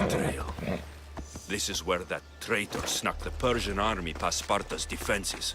trail. This is where that traitor snuck the Persian army past Sparta's defenses.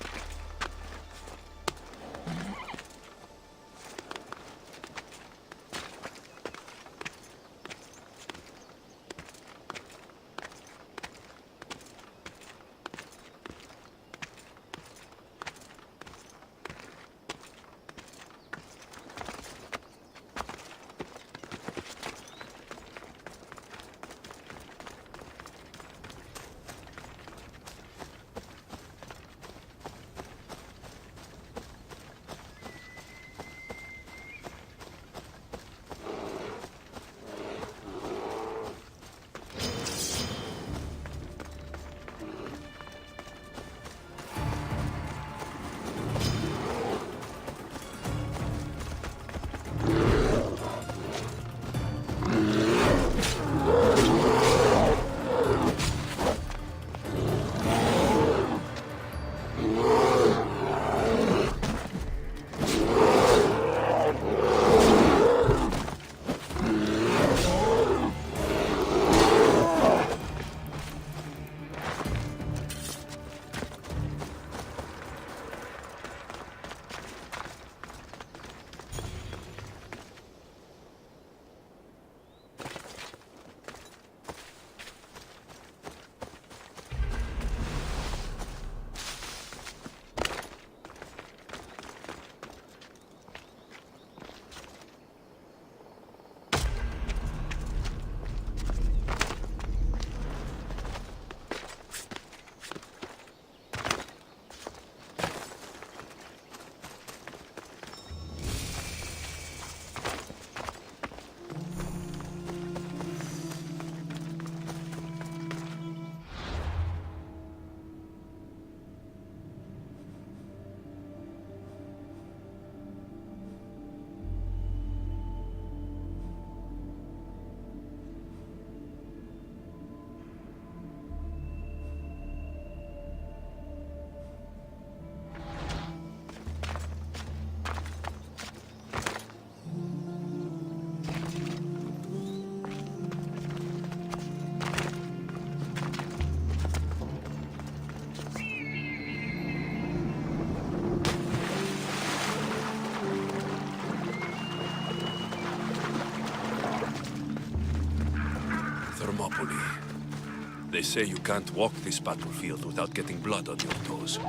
They say you can't walk this battlefield without getting blood on your toes.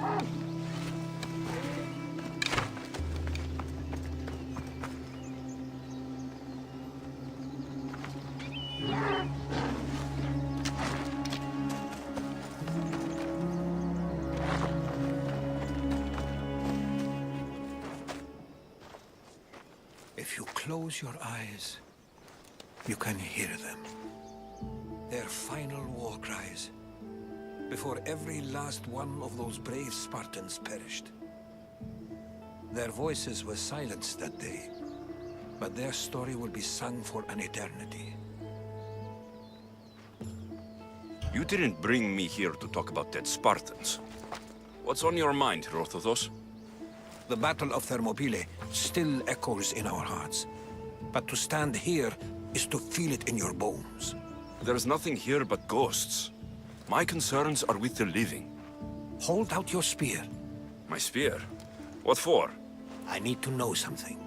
If you close your eyes, you can hear them. Their final war cries, before every last one of those brave Spartans perished. Their voices were silenced that day, but their story will be sung for an eternity. You didn't bring me here to talk about dead Spartans. What's on your mind, Herodotus? The Battle of Thermopylae still echoes in our hearts, but to stand here is to feel it in your bones. There's nothing here but ghosts. My concerns are with the living. Hold out your spear. My spear? What for? I need to know something.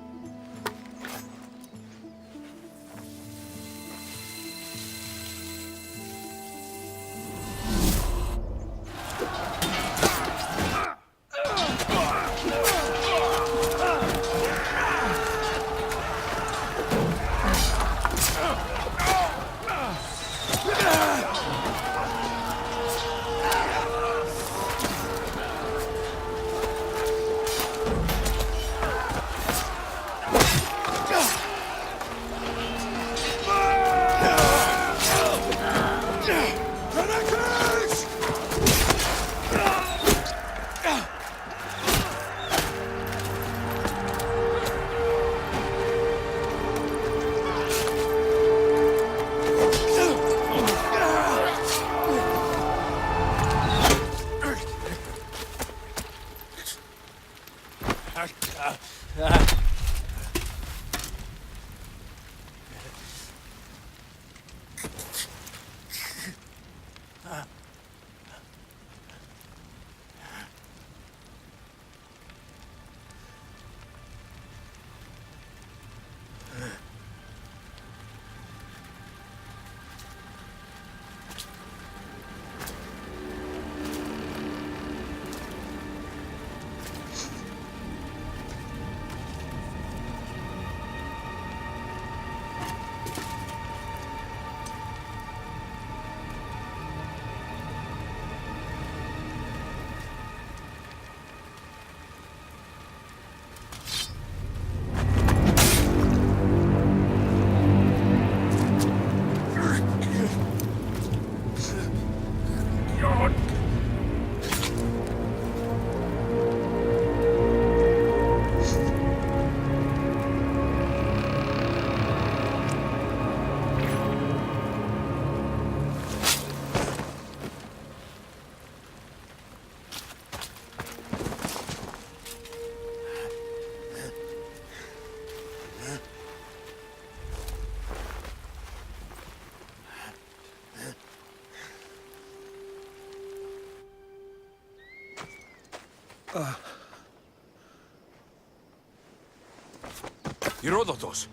Herodotus!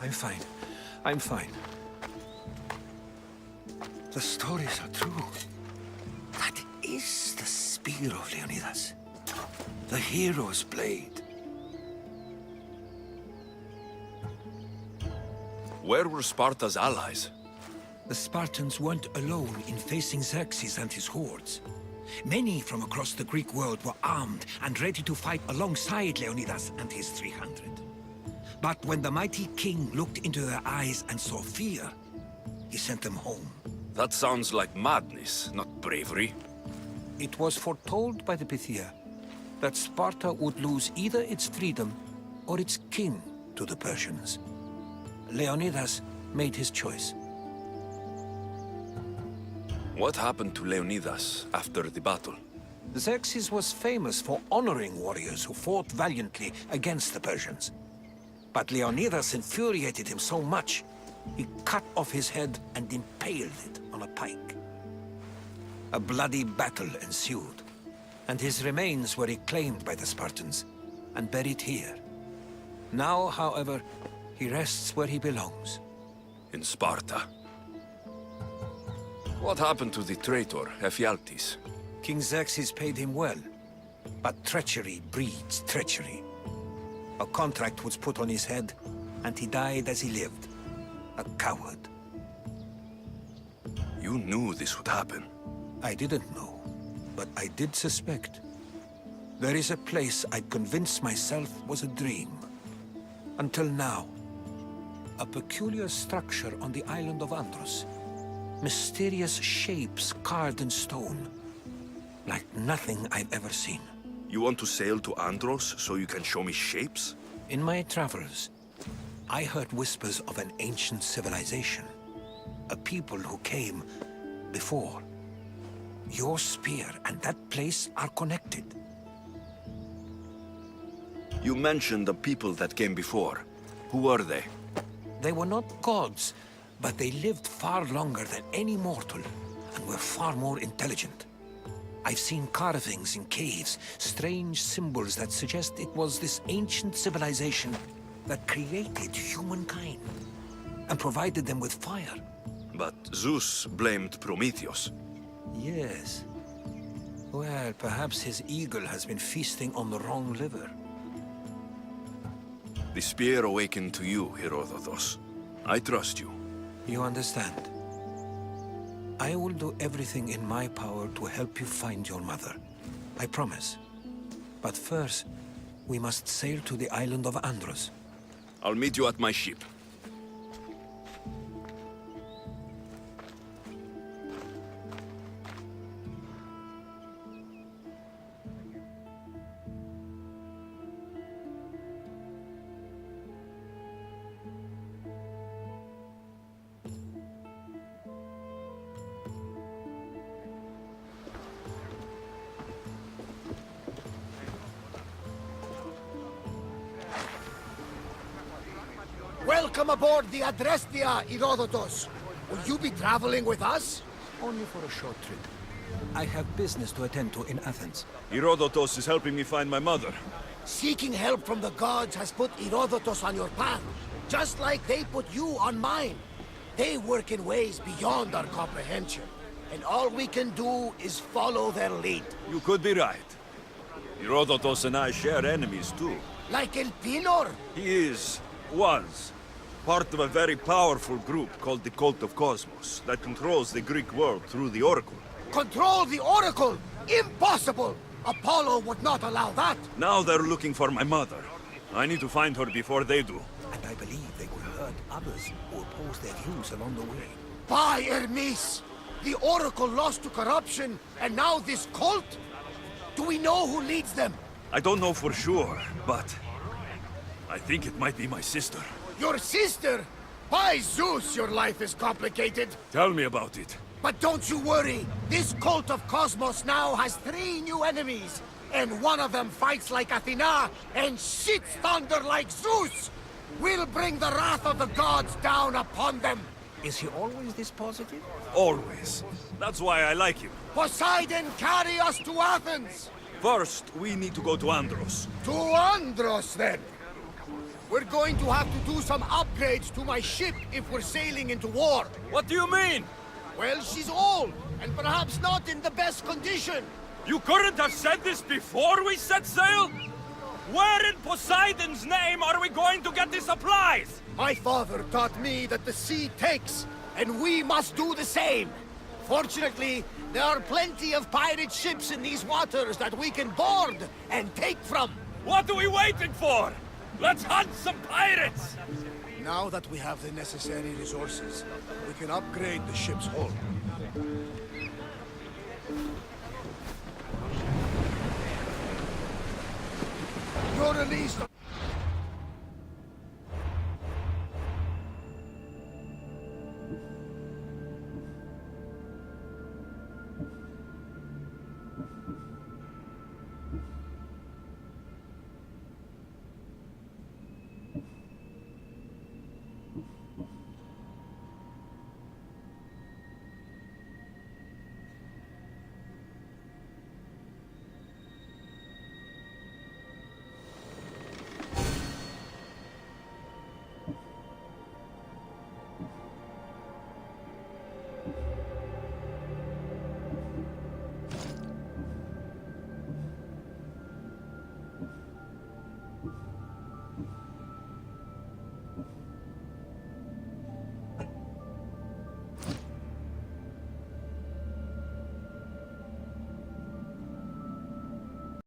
I'm fine. I'm fine. The stories are true. That is the spear of Leonidas. The hero's blade. Where were Sparta's allies? The Spartans weren't alone in facing Xerxes and his hordes. Many from across the Greek world were armed and ready to fight alongside Leonidas and his 300. But when the mighty king looked into their eyes and saw fear, he sent them home. That sounds like madness, not bravery. It was foretold by the Pythia that Sparta would lose either its freedom or its king to the Persians. Leonidas made his choice. What happened to Leonidas after the battle? Xerxes was famous for honoring warriors who fought valiantly against the Persians. But Leonidas infuriated him so much, he cut off his head and impaled it on a pike. A bloody battle ensued, and his remains were reclaimed by the Spartans and buried here. Now, however, he rests where he belongs. In Sparta. What happened to the traitor, Ephialtes? King Xerxes paid him well, but treachery breeds treachery. A contract was put on his head, and he died as he lived. A coward. You knew this would happen. I didn't know, but I did suspect. There is a place I'd convinced myself was a dream. Until now. A peculiar structure on the island of Andros. Mysterious shapes carved in stone. Like nothing I've ever seen. You want to sail to Andros so you can show me shapes? In my travels, I heard whispers of an ancient civilization. A people who came before. Your spear and that place are connected. You mentioned the people that came before. Who were they? They were not gods, but they lived far longer than any mortal, and were far more intelligent. I've seen carvings in caves, strange symbols that suggest it was this ancient civilization that created humankind, and provided them with fire. But Zeus blamed Prometheus. Yes. Well, perhaps his eagle has been feasting on the wrong liver. The spear awakened to you, Herodotus. I trust you. You understand. I will do everything in my power to help you find your mother. I promise. But first, we must sail to the island of Andros. I'll meet you at my ship. Welcome aboard the Adrestia, Herodotus. Will you be traveling with us? Only for a short trip. I have business to attend to in Athens. Herodotus is helping me find my mother. Seeking help from the gods has put Herodotus on your path, just like they put you on mine. They work in ways beyond our comprehension, and all we can do is follow their lead. You could be right. Herodotus and I share enemies too. Like El Pinor? He was, part of a very powerful group called the Cult of Cosmos that controls the Greek world through the Oracle. Control the Oracle? Impossible! Apollo would not allow that. Now they're looking for my mother. I need to find her before they do. And I believe they will hurt others who oppose their views along the way. By Hermes! The Oracle lost to corruption, and now this cult? Do we know who leads them? I don't know for sure, but I think it might be my sister. Your sister? By Zeus, your life is complicated. Tell me about it. But don't you worry. This cult of Cosmos now has 3 new enemies. And one of them fights like Athena and shits thunder like Zeus. We'll bring the wrath of the gods down upon them. Is he always this positive? Always. That's why I like him. Poseidon, carry us to Athens! First, we need to go to Andros. To Andros, then! We're going to have to do some upgrades to my ship if we're sailing into war. What do you mean? Well, she's old, and perhaps not in the best condition. You couldn't have said this before we set sail? Where in Poseidon's name are we going to get the supplies? My father taught me that the sea takes, and we must do the same. Fortunately, there are plenty of pirate ships in these waters that we can board and take from. What are we waiting for? Let's hunt some pirates! Now that we have the necessary resources, we can upgrade the ship's hull. You're released